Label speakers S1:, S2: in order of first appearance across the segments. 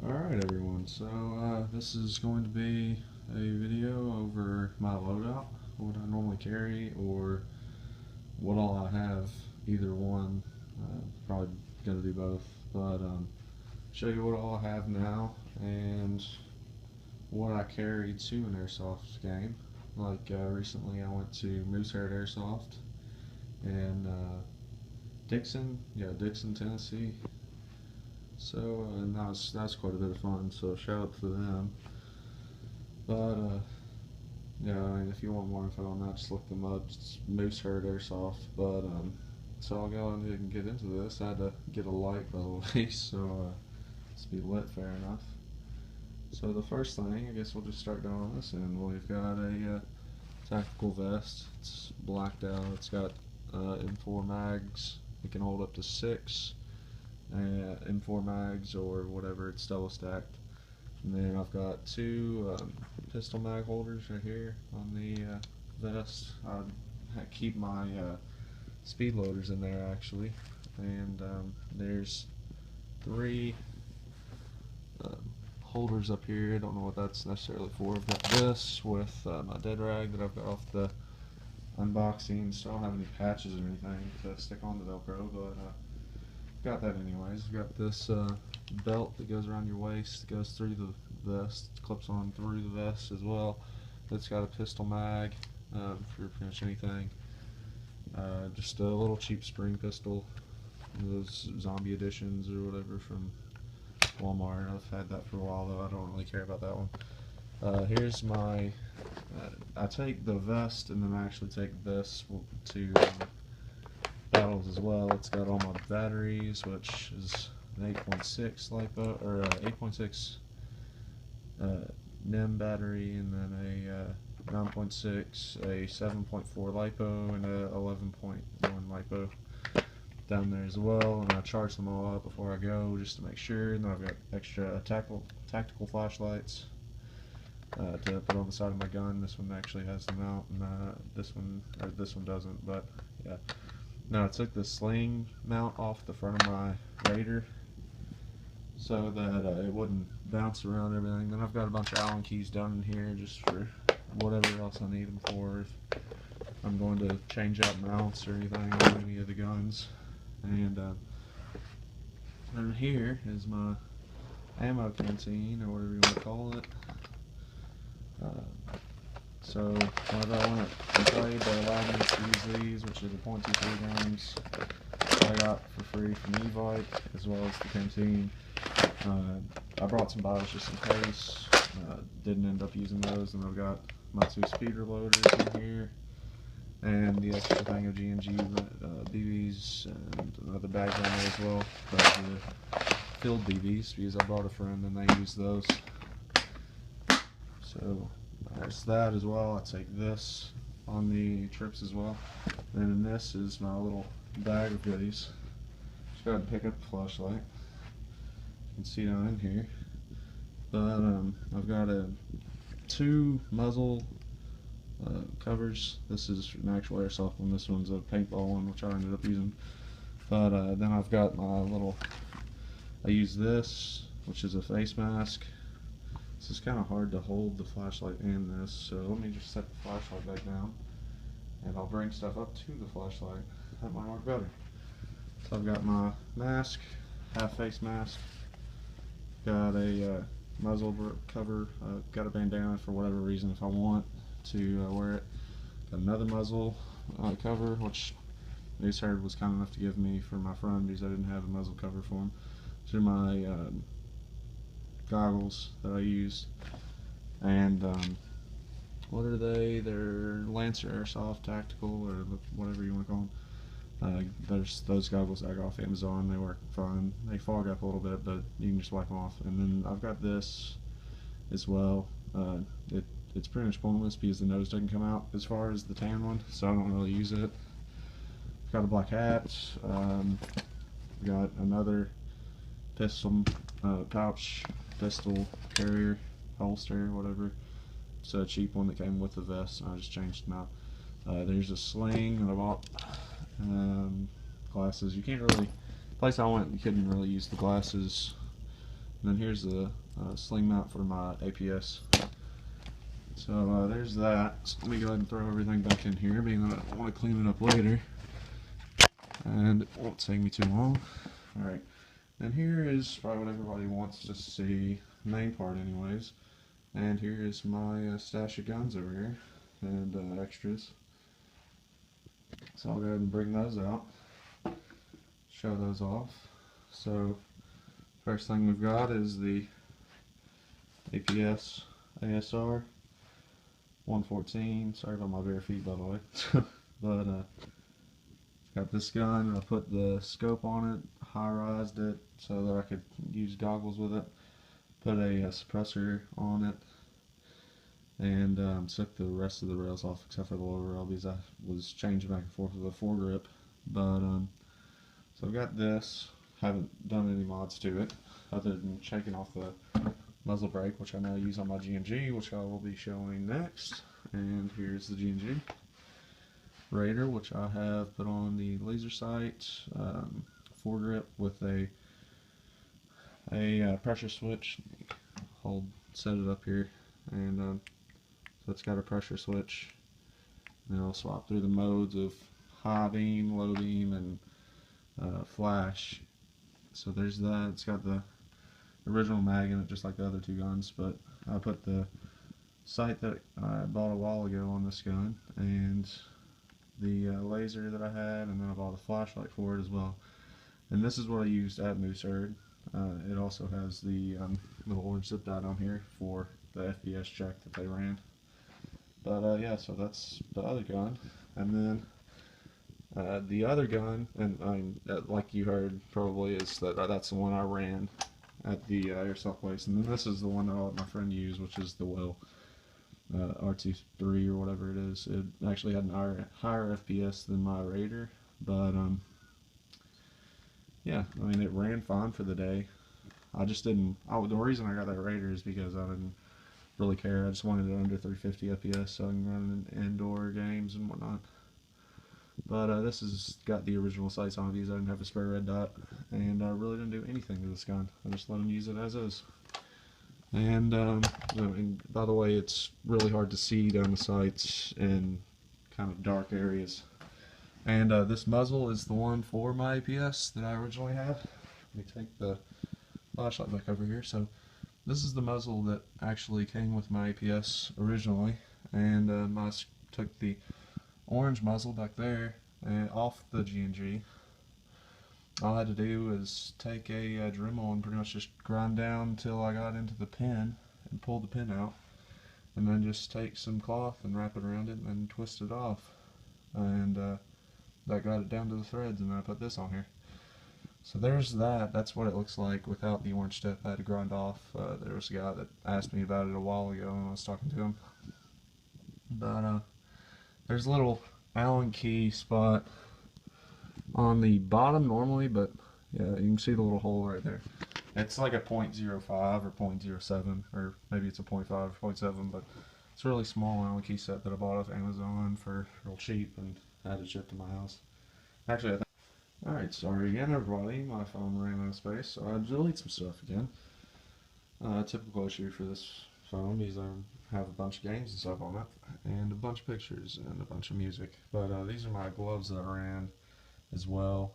S1: Alright everyone, so this is going to be a video over my loadout, what I normally carry, or what all I have, either one. Probably going to do both, but show you what all I have now and what I carried to an airsoft game. Like recently I went to Moosehead Airsoft in Dixon, Tennessee. So and that was quite a bit of fun. So shout out to them. But yeah, I mean, if you want more info on that, just look them up. It's Moosehead Airsoft. But so I'll go ahead and get into this. I had to get a light by the way, so it's be lit fair enough. So the first thing, I guess we'll just start down on this end. We've got a tactical vest. It's blacked out. It's got M4 mags. It can hold up to 6. M4 mags or whatever, it's double stacked. And then I've got two pistol mag holders right here on the vest. I keep my speed loaders in there actually, and there's 3 holders up here. I don't know what that's necessarily for. I've got this with my dead rag that I've got off the unboxing, so I don't have any patches or anything to stick on the Velcro, but got that anyways. I've got this belt that goes around your waist, goes through the vest, clips on through the vest as well. It's got a pistol mag for pretty much anything. Just a little cheap spring pistol, those zombie editions or whatever from Walmart. I've had that for a while though, I don't really care about that one. Here's my, I take the vest and then I actually take this to battles as well. It's got all my batteries, which is an 8.6 LiPo, or 8.6 NEM battery, and then a 9.6, a 7.4 LiPo, and a 11.1 LiPo down there as well. And I charge them all up before I go just to make sure. And then I've got extra tactical flashlights to put on the side of my gun. This one actually has the mount, and this one doesn't. But yeah. Now I took the sling mount off the front of my Raider so that it wouldn't bounce around everything. Then I've got a bunch of Allen keys down in here just for whatever else I need them for, if I'm going to change out mounts or anything on any of the guns. And here is my ammo canteen, or whatever you want to call it. So whenever I went and played, they allowed me to use these, which are the .23 guns I got for free from Evite, as well as the canteen. I brought some bottles just in case. Didn't end up using those, and I've got my 2 speeder loaders in here, and the extra thing of G&G BBs, and another bag down there as well. The filled BBs, because I brought a friend and they used those. So there's that as well. I take this on the trips as well. And then this is my little bag of goodies. Just go ahead and pick up the flashlight. You can see down in here. But I've got 2 muzzle covers. This is an actual airsoft one. This one's a paintball one, which I ended up using. But then I've got my little, I use this, which is a face mask. This is kind of hard to hold the flashlight in this, so let me just set the flashlight back down, and I'll bring stuff up to the flashlight. That might work better. So I've got my mask, half face mask, got a muzzle cover, got a bandana for whatever reason if I want to wear it. Got another muzzle cover, which Moosehead was kind enough to give me for my friend because I didn't have a muzzle cover for him. These are my goggles that I used, and what are they? They're Lancer Airsoft Tactical, or whatever you want to call them. There's those goggles I got off Amazon. They work fine. They fog up a little bit, but you can just wipe them off. And then I've got this as well. It's pretty much pointless because the nose doesn't come out as far as the tan one, so I don't really use it. Got a black hat. Got another pistol pouch, pistol carrier, holster, whatever. It's a cheap one that came with the vest, and I just changed them out. There's a sling that I bought. Glasses. You can't really, the place I went, you couldn't really use the glasses And then here's the sling mount for my APS. So there's that. So let me go ahead and throw everything back in here, being that I want to clean it up later. And it won't take me too long. Alright, and here is probably what everybody wants to see, main part anyways. And here is my stash of guns over here, and extras. So I'll go ahead and bring those out, show those off. So first thing we've got is the APS ASR 114. Sorry about my bare feet, by the way. But got this gun. I put the scope on it, high-rised it so that I could use goggles with it. Put a suppressor on it, and took the rest of the rails off except for the lower rail because I was changing back and forth with a foregrip. But so I've got this. Haven't done any mods to it other than shaking off the muzzle brake, which I now use on my G&G, which I will be showing next. And here's the G&G Raider, which I have put on the laser sight foregrip with a pressure switch. Set it up here, and so it's got a pressure switch. And I'll swap through the modes of high beam, low beam, and flash. So there's that. It's got the original mag in it, just like the other two guns, but I put the sight that I bought a while ago on this gun, and the laser that I had, and then I bought a flashlight for it as well. And this is what I used at Moosehead. It also has the little orange zip tie on here for the FPS check that they ran. But yeah, so that's the other gun. And then the other gun, and like you heard probably, is that's the one I ran at the Airsoft place. And then this is the one that I let my friend use, which is the Will R23 or whatever it is. It actually had an higher FPS than my Raider, but yeah, I mean, it ran fine for the day. I just didn't. The reason I got that Raider is because I didn't really care. I just wanted it under 350 FPS so I can run in indoor games and whatnot. But this has got the original sights on it because I didn't have a spare red dot, and I really didn't do anything to this gun. I just let him use it as is. And by the way, it's really hard to see down the sights in kind of dark areas. And this muzzle is the one for my APS that I originally had. Let me take the flashlight back over here. So this is the muzzle that actually came with my APS originally, and I took the orange muzzle back there off the G&G. All I had to do was take a Dremel and pretty much just grind down until I got into the pin and pull the pin out, and then just take some cloth and wrap it around it and then twist it off, and that got it down to the threads, and then I put this on here. So there's that. That's what it looks like without the orange tip. I had to grind off. There was a guy that asked me about it a while ago, and I was talking to him. But there's a little Allen key spot on the bottom normally, but yeah, you can see the little hole right there. It's like a 0.05 or 0.07, or maybe it's a 0.5 or 0.7, but it's a really small Allen key set that I bought off Amazon for real cheap and had it shipped to my house. Actually, alright, sorry again everybody, my phone ran out of space, so I had to delete some stuff again. Typical issue for this phone because I have a bunch of games and stuff on it, and a bunch of pictures and a bunch of music. But these are my gloves that I ran as well.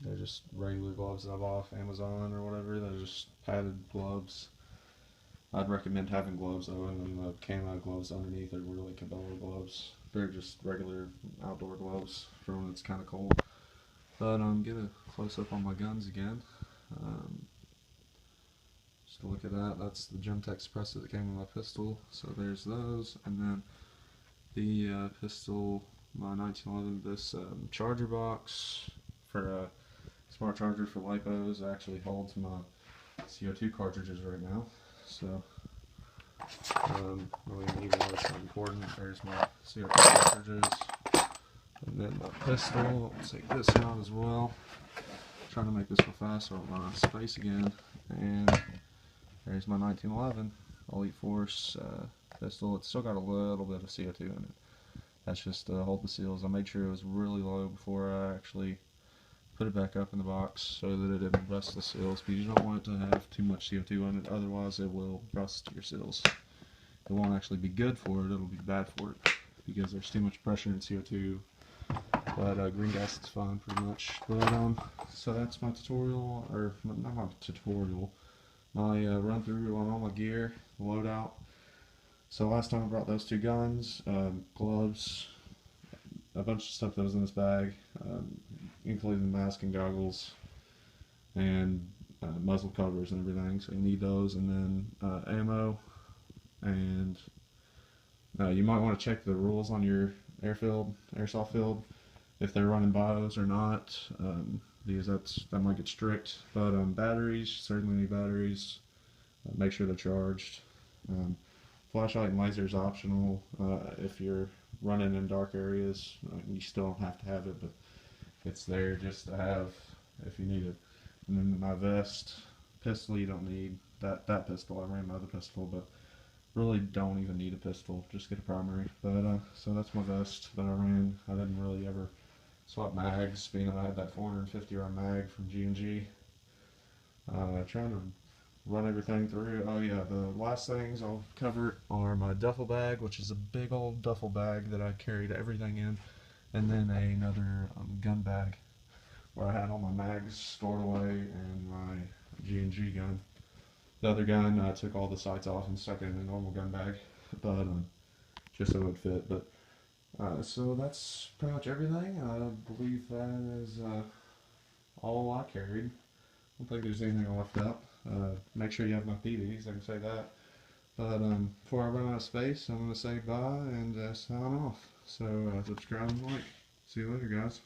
S1: They're just regular gloves that I bought off Amazon or whatever. They're just padded gloves. I'd recommend having gloves though, and then the camo gloves underneath are really Cabela gloves. They're just regular outdoor gloves for when it's kind of cold. But get a close up on my guns again. Just to look at that, that's the Gemtech suppressor that came with my pistol. So there's those, and then the pistol, my 1911, this charger box for a smart charger for lipos actually holds my CO2 cartridges right now. So really even though it's not important, there's my CO2 cartridges. And then my pistol, I'll take this out as well. Trying to make this go fast so I don't run out of space again. And there's my 1911 Elite Force pistol. It's still got a little bit of CO2 in it. That's just to hold the seals. I made sure it was really low before I actually put it back up in the box so that it didn't rust the seals, because you don't want it to have too much CO2 in it, otherwise it will rust your seals. It won't actually be good for it, it'll be bad for it, because there's too much pressure in CO2. But green gas is fine pretty much. But so that's my tutorial, or not my tutorial, my run through on all my gear, loadout. So last time I brought those two guns, gloves, a bunch of stuff that was in this bag, including mask and goggles, and muzzle covers and everything. So you need those, and then ammo, and you might want to check the rules on your airsoft field, if they're running bios or not, because that might get strict. But batteries, certainly need batteries. Make sure they're charged. Flashlight and laser is optional. If you're running in dark areas, you still don't have to have it, but it's there just to have if you need it. And then my vest, pistol you don't need. That pistol, I ran my other pistol, but really don't even need a pistol. Just get a primary. But so that's my vest that I ran. I didn't really ever swap mags, being that I had that 450 round mag from G&G. Trying to run everything through. Oh yeah, the last things I'll cover are my duffel bag, which is a big old duffel bag that I carried everything in, and then another gun bag where I had all my mags stored away and my G&G gun. The other gun, I took all the sights off and stuck it in a normal gun bag, but just so it would fit. But so that's pretty much everything. I believe that is all I carried. I don't think there's anything I left out. Make sure you have my PDs, I can say that. But before I run out of space, I'm going to say bye and sign off. So subscribe and like. See you later, guys.